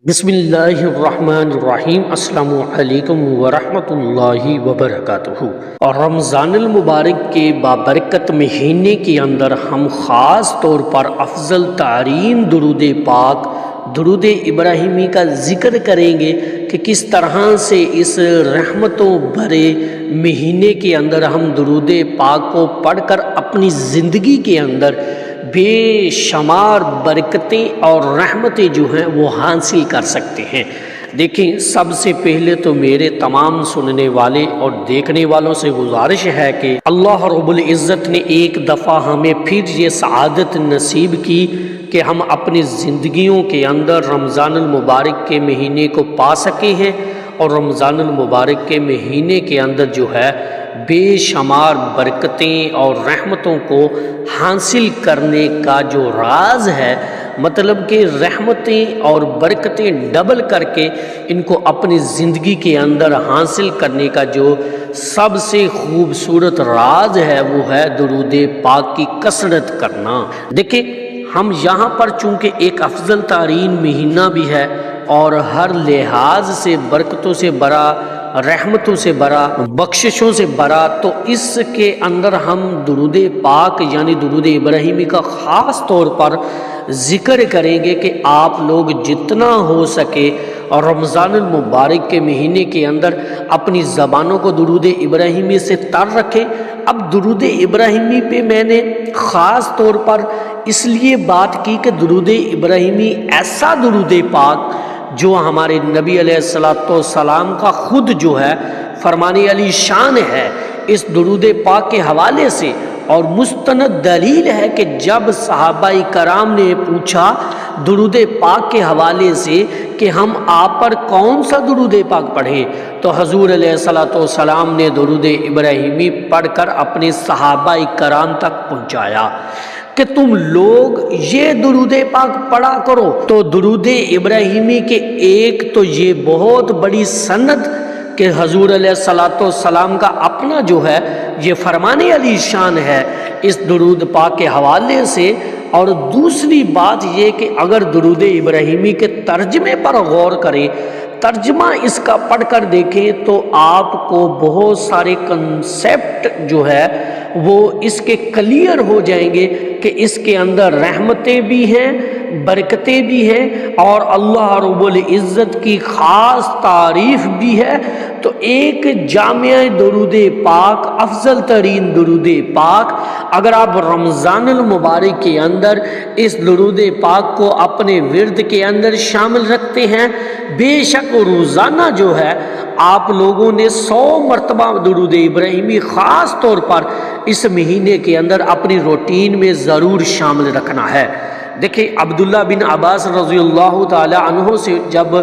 بسم اللہ الرحمن الرحیم۔ السلام علیکم ورحمۃ اللہ وبرکاتہ۔ اور رمضان المبارک کے بابرکت مہینے کے اندر ہم خاص طور پر افضل ترین درود پاک درود ابراہیمی کا ذکر کریں گے کہ کس طرح سے اس رحمتوں بھرے مہینے کے اندر ہم درود پاک کو پڑھ کر اپنی زندگی کے اندر بے شمار برکتیں اور رحمتیں جو ہیں وہ حاصل کر سکتے ہیں۔ دیکھیں، سب سے پہلے تو میرے تمام سننے والے اور دیکھنے والوں سے گزارش ہے کہ اللہ رب العزت نے ایک دفعہ ہمیں پھر یہ سعادت نصیب کی کہ ہم اپنی زندگیوں کے اندر رمضان المبارک کے مہینے کو پا سکے ہیں، اور رمضان المبارک کے مہینے کے اندر جو ہے بے شمار برکتیں اور رحمتوں کو حاصل کرنے کا جو راز ہے، مطلب کہ رحمتیں اور برکتیں ڈبل کر کے ان کو اپنی زندگی کے اندر حاصل کرنے کا جو سب سے خوبصورت راز ہے وہ ہے درود پاک کی کثرت کرنا۔ دیکھیں، ہم یہاں پر چونکہ ایک افضل ترین مہینہ بھی ہے اور ہر لحاظ سے برکتوں سے بڑا، رحمتوں سے بڑا، بخششوں سے بڑا، تو اس کے اندر ہم درود پاک یعنی درود ابراہیمی کا خاص طور پر ذکر کریں گے کہ آپ لوگ جتنا ہو سکے اور رمضان المبارک کے مہینے کے اندر اپنی زبانوں کو درود ابراہیمی سے تر رکھیں۔ اب درود ابراہیمی پہ میں نے خاص طور پر اس لیے بات کی کہ درود ابراہیمی ایسا درود پاک جو ہمارے نبی علیہ السلام کا خود جو ہے فرمان علی شان ہے، اس درود پاک کے حوالے سے اور مستند دلیل ہے کہ جب صحابہ کرام نے پوچھا درود پاک کے حوالے سے کہ ہم آپ پر کون سا درود پاک پڑھیں، تو حضور علیہ السلام نے درود ابراہیمی پڑھ کر اپنے صحابہ کرام تک پہنچایا کہ تم لوگ یہ درود پاک پڑھا کرو۔ تو درود ابراہیمی کے ایک تو یہ بہت بڑی سند کہ حضور علیہ السلام کا اپنا جو ہے یہ فرمان علی شان ہے اس درود پاک کے حوالے سے، اور دوسری بات یہ کہ اگر درود ابراہیمی کے ترجمے پر غور کریں، ترجمہ اس کا پڑھ کر دیکھیں تو آپ کو بہت سارے کنسیپٹ جو ہے وہ اس کے کلیئر ہو جائیں گے کہ اس کے اندر رحمتیں بھی ہیں، برکتیں بھی ہیں، اور اللہ رب العزت کی خاص تعریف بھی ہے۔ تو ایک جامع درود پاک، افضل ترین درود پاک، اگر آپ رمضان المبارک کے اندر اس درود پاک کو اپنے ورد کے اندر شامل رکھتے ہیں، بے شک روزانہ جو ہے آپ لوگوں نے 100 مرتبہ درود ابراہیمی خاص طور پر اس مہینے کے اندر اپنی روٹین میں ضرور شامل رکھنا ہے۔ دیکھیں، عبداللہ بن عباس رضی اللہ تعالی عنہ سے جب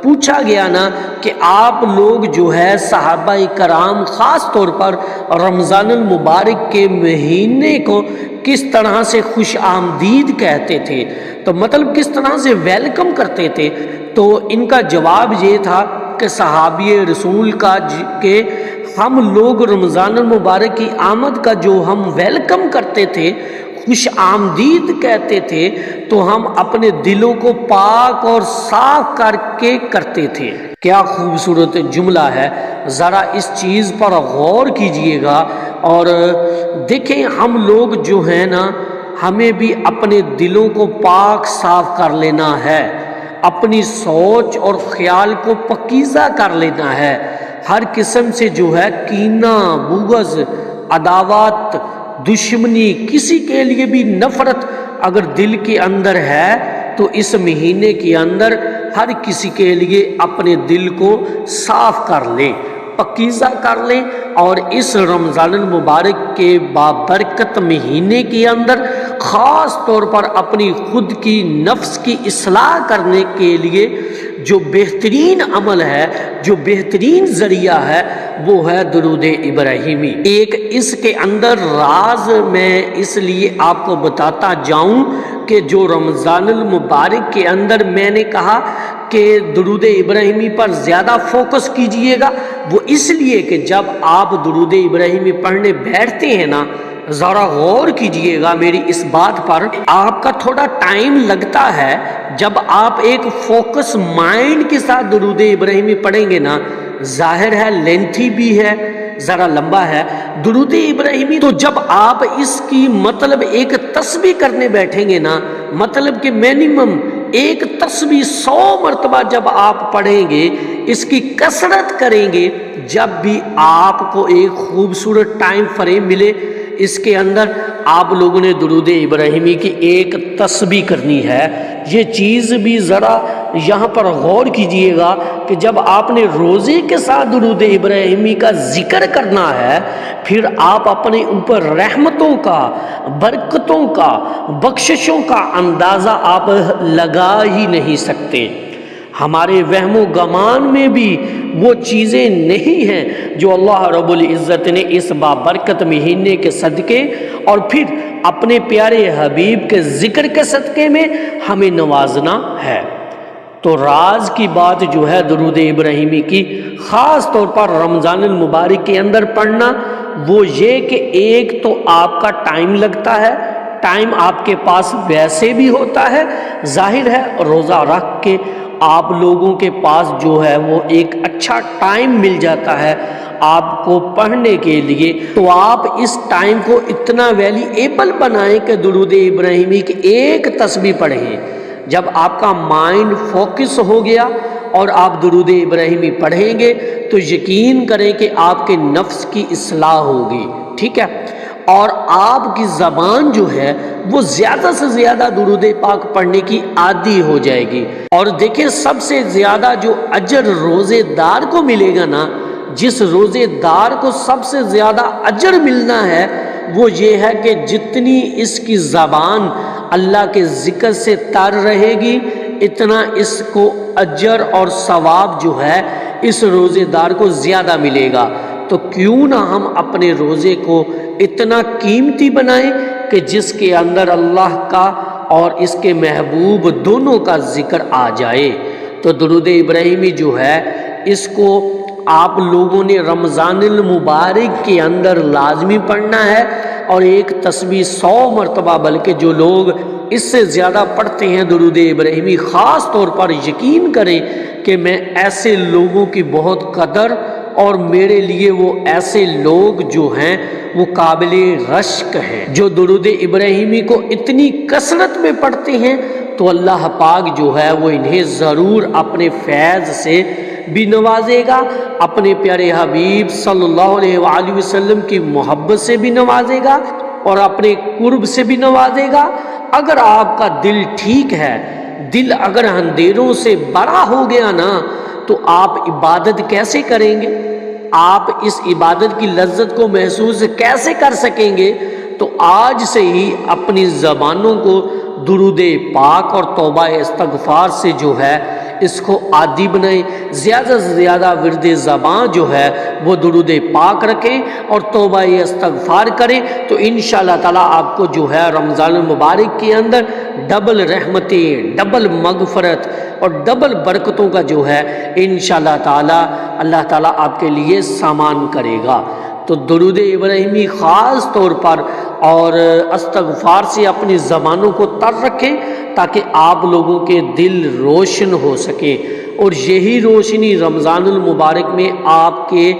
پوچھا گیا نا کہ آپ لوگ جو ہے صحابہ کرام خاص طور پر رمضان المبارک کے مہینے کو کس طرح سے خوش آمدید کہتے تھے، تو مطلب کس طرح سے ویلکم کرتے تھے، تو ان کا جواب یہ تھا کہ صحابی رسول کا کہ ہم لوگ رمضان المبارک کی آمد کا جو ہم ویلکم کرتے تھے، خوش آمدید کہتے تھے، تو ہم اپنے دلوں کو پاک اور صاف کر کے کرتے تھے۔ کیا خوبصورت جملہ ہے، ذرا اس چیز پر غور کیجئے گا اور دیکھیں ہم لوگ جو ہیں نا، ہمیں بھی اپنے دلوں کو پاک صاف کر لینا ہے، اپنی سوچ اور خیال کو پاکیزہ کر لینا ہے، ہر قسم سے جو ہے کینہ، بغض، عداوت، دشمنی، کسی کے لیے بھی نفرت اگر دل کے اندر ہے تو اس مہینے کے اندر ہر کسی کے لیے اپنے دل کو صاف کر لیں، پاکیزہ کر لیں، اور اس رمضان المبارک کے بابرکت مہینے کے اندر خاص طور پر اپنی خود کی نفس کی اصلاح کرنے کے لیے جو بہترین عمل ہے، جو بہترین ذریعہ ہے، وہ ہے درود ابراہیمی۔ ایک اس کے اندر راز میں اس لیے آپ کو بتاتا جاؤں کہ جو رمضان المبارک کے اندر میں نے کہا کہ درود ابراہیمی پر زیادہ فوکس کیجئے گا، وہ اس لیے کہ جب آپ درود ابراہیمی پڑھنے بیٹھتے ہیں نا ذرا غور کیجئے گا میری اس بات پر، آپ کا تھوڑا ٹائم لگتا ہے جب آپ ایک فوکس مائنڈ کے ساتھ درود ابراہیمی پڑھیں گے نا، ظاہر ہے لینتھی بھی ہے، ذرا لمبا ہے درود ابراہیمی، تو جب آپ اس کی مطلب ایک تسبیح کرنے بیٹھیں گے نا، مطلب کہ منیمم ایک تسبیح 100 مرتبہ جب آپ پڑھیں گے، اس کی کثرت کریں گے، جب بھی آپ کو ایک خوبصورت ٹائم فریم ملے، اس کے اندر آپ لوگوں نے درود ابراہیمی کی ایک تسبیح کرنی ہے۔ یہ چیز بھی ذرا یہاں پر غور کیجئے گا کہ جب آپ نے روزے کے ساتھ درود ابراہیمی کا ذکر کرنا ہے، پھر آپ اپنے اوپر رحمتوں کا، برکتوں کا، بخششوں کا اندازہ آپ لگا ہی نہیں سکتے۔ ہمارے وہم و گمان میں بھی وہ چیزیں نہیں ہیں جو اللہ رب العزت نے اس بابرکت مہینے کے صدقے اور پھر اپنے پیارے حبیب کے ذکر کے صدقے میں ہمیں نوازنا ہے۔ تو راز کی بات جو ہے درود ابراہیمی کی، خاص طور پر رمضان المبارک کے اندر پڑھنا، وہ یہ کہ ایک تو آپ کا ٹائم لگتا ہے، ٹائم آپ کے پاس ویسے بھی ہوتا ہے، ظاہر ہے روزہ رکھ کے آپ لوگوں کے پاس جو ہے وہ ایک اچھا ٹائم مل جاتا ہے آپ کو پڑھنے کے لیے، تو آپ اس ٹائم کو اتنا ویلیبل بنائیں کہ درود ابراہیمی کی ایک تسبیح پڑھیں۔ جب آپ کا مائنڈ فوکس ہو گیا اور آپ درود ابراہیمی پڑھیں گے تو یقین کریں کہ آپ کے نفس کی اصلاح ہوگی، ٹھیک ہے، اور آپ کی زبان جو ہے وہ زیادہ سے زیادہ درود پاک پڑھنے کی عادی ہو جائے گی۔ اور دیکھیں سب سے زیادہ جو اجر روزے دار کو ملے گا نا، جس روزے دار کو سب سے زیادہ اجر ملنا ہے وہ یہ ہے کہ جتنی اس کی زبان اللہ کے ذکر سے تر رہے گی، اتنا اس کو اجر اور ثواب جو ہے اس روزے دار کو زیادہ ملے گا۔ تو کیوں نہ ہم اپنے روزے کو اتنا قیمتی بنائیں کہ جس کے اندر اللہ کا اور اس کے محبوب دونوں کا ذکر آ جائے۔ تو درود ابراہیمی جو ہے اس کو آپ لوگوں نے رمضان المبارک کے اندر لازمی پڑھنا ہے، اور ایک تسبیح 100 مرتبہ، بلکہ جو لوگ اس سے زیادہ پڑھتے ہیں درود ابراہیمی، خاص طور پر یقین کریں کہ میں ایسے لوگوں کی بہت قدر، اور میرے لیے وہ ایسے لوگ جو ہیں وہ قابل رشک ہیں جو درود ابراہیمی کو اتنی کثرت میں پڑھتے ہیں، تو اللہ پاک جو ہے وہ انہیں ضرور اپنے فیض سے بھی نوازے گا، اپنے پیارے حبیب صلی اللہ علیہ وآلہ وسلم کی محبت سے بھی نوازے گا، اور اپنے قرب سے بھی نوازے گا۔ اگر آپ کا دل ٹھیک ہے، دل اگر اندھیروں سے بڑا ہو گیا نا، تو آپ عبادت کیسے کریں گے؟ آپ اس عبادت کی لذت کو محسوس کیسے کر سکیں گے؟ تو آج سے ہی اپنی زبانوں کو درود پاک اور توبہ استغفار سے جو ہے اس کو عادی بنائیں، زیادہ سے زیادہ ورد زبان جو ہے وہ درود پاک رکھیں اور توبہ استغفار کریں، تو انشاءاللہ تعالیٰ آپ کو جو ہے رمضان المبارک کے اندر ڈبل رحمتیں، ڈبل مغفرت اور ڈبل برکتوں کا جو ہے انشاءاللہ تعالیٰ اللہ تعالیٰ آپ کے لیے سامان کرے گا۔ تو درود ابراہیمی خاص طور پر اور استغفار سے اپنی زبانوں کو تر رکھیں تاکہ آپ لوگوں کے دل روشن ہو سکے، اور یہی روشنی رمضان المبارک میں آپ کے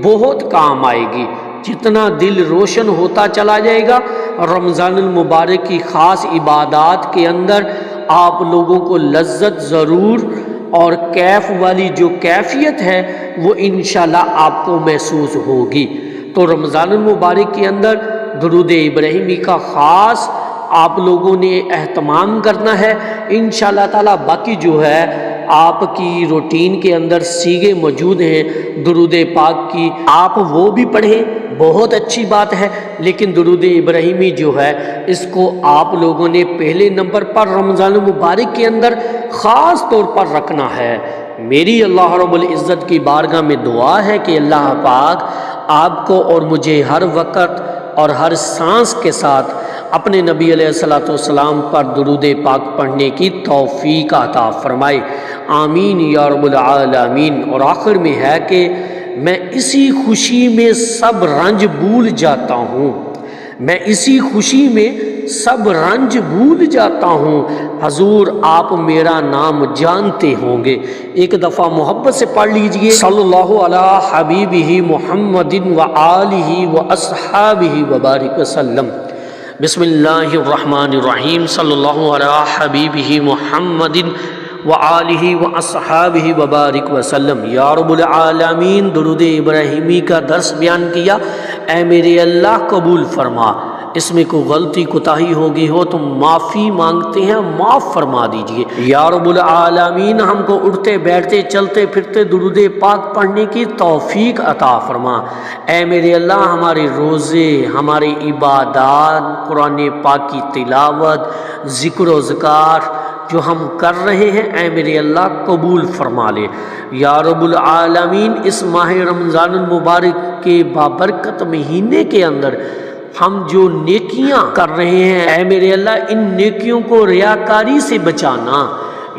بہت کام آئے گی۔ جتنا دل روشن ہوتا چلا جائے گا، رمضان المبارک کی خاص عبادات کے اندر آپ لوگوں کو لذت ضرور اور کیف والی جو کیفیت ہے وہ انشاءاللہ آپ کو محسوس ہوگی۔ تو رمضان المبارک کے اندر درود ابراہیمی کا خاص آپ لوگوں نے اہتمام کرنا ہے انشاءاللہ تعالیٰ۔ باقی جو ہے آپ کی روٹین کے اندر سیغے موجود ہیں درود پاک کی، آپ وہ بھی پڑھیں، بہت اچھی بات ہے، لیکن درود ابراہیمی جو ہے اس کو آپ لوگوں نے پہلے نمبر پر رمضان المبارک کے اندر خاص طور پر رکھنا ہے۔ میری اللہ رب العزت کی بارگاہ میں دعا ہے کہ اللہ پاک آپ کو اور مجھے ہر وقت اور ہر سانس کے ساتھ اپنے نبی علیہ الصلوۃ والسلام پر درود پاک پڑھنے کی توفیق عطا فرمائے، آمین یا رب العالمین۔ اور آخر میں ہے کہ میں اسی خوشی میں سب رنج بھول جاتا ہوں، میں اسی خوشی میں سب رنج بھول جاتا ہوں، حضور آپ میرا نام جانتے ہوں گے۔ ایک دفعہ محبت سے پڑھ لیجئے، صلی اللہ علی حبیبہ محمد وآلہ واصحابہ وبارک وسلم۔ بسم اللہ الرحمن الرحیم، صلی اللہ علی حبیبہ محمد وآلہ واصحابہ وبارک وسلم۔ یا رب العالمین، درود ابراہیمی کا درس بیان کیا، اے میرے اللہ قبول فرما۔ اس میں کوئی غلطی کوتاہی ہوگی ہو تو معافی مانگتے ہیں، معاف فرما دیجئے۔ یا رب العالمین، ہم کو اٹھتے بیٹھتے چلتے پھرتے درود پاک پڑھنے کی توفیق عطا فرما۔ اے میرے اللہ، ہمارے روزے، ہمارے عبادات، قرآن پاک کی تلاوت، ذکر و اذکار جو ہم کر رہے ہیں، اے میرے اللہ قبول فرما لے۔ یا رب العالمین، اس ماہ رمضان المبارک کے بابرکت مہینے کے اندر ہم جو نیکیاں کر رہے ہیں، اے میرے اللہ ان نیکیوں کو ریاکاری سے بچانا۔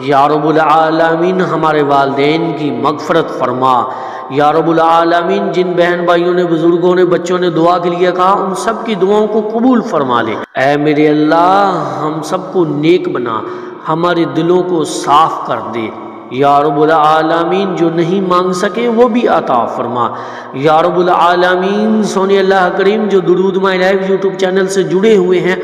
یا رب العالمین، ہمارے والدین کی مغفرت فرما۔ یا رب العالمین، جن بہن بھائیوں نے، بزرگوں نے، بچوں نے دعا کے لیے کہا، ان سب کی دعاؤں کو قبول فرما لے۔ اے میرے اللہ، ہم سب کو نیک بنا، ہمارے دلوں کو صاف کر دے۔ یا رب العالمین، جو نہیں مانگ سکے وہ بھی عطا فرما۔ یا رب العالمین، سونے اللہ کریم جو درود مائی لائف یوٹیوب چینل سے جڑے ہوئے ہیں،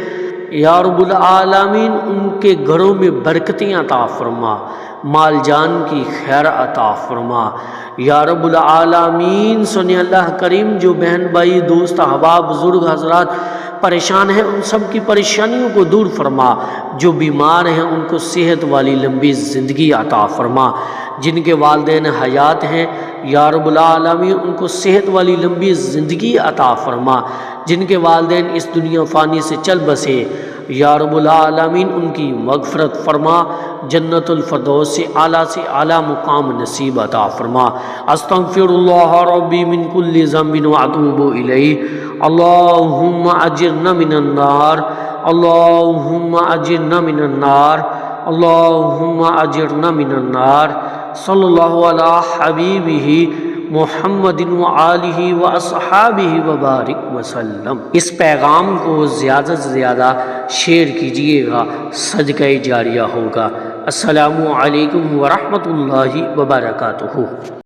یا رب العالمین ان کے گھروں میں برکتیں عطا فرما، مال جان کی خیر عطا فرما۔ یا رب العالمین، سونے اللہ کریم جو بہن بھائی دوست احباب بزرگ حضرات پریشان ہیں، ان سب کی پریشانیوں کو دور فرما۔ جو بیمار ہیں ان کو صحت والی لمبی زندگی عطا فرما۔ جن کے والدین حیات ہیں، یا رب العالمین ان کو صحت والی لمبی زندگی عطا فرما۔ جن کے والدین اس دنیا فانی سے چل بسے، یا رب العالمین ان کی مغفرت فرما، جنت الفردوس سے اعلیٰ مقام نصیب عطا فرما۔ استغفر اللہ ربی من کل ذنب واتوب الیہ۔ اللہم اجرنا من النار، اللہم اجرنا من النار، اللہم اجرنا من النار۔ صلی اللہ علی حبیبہ محمد وآلہ واصحابہ وبارک وسلم۔ اس پیغام کو زیادہ سے زیادہ شیئر کیجئے گا، صدقہ جاریہ ہوگا۔ السلام علیکم ورحمۃ اللہ وبرکاتہ۔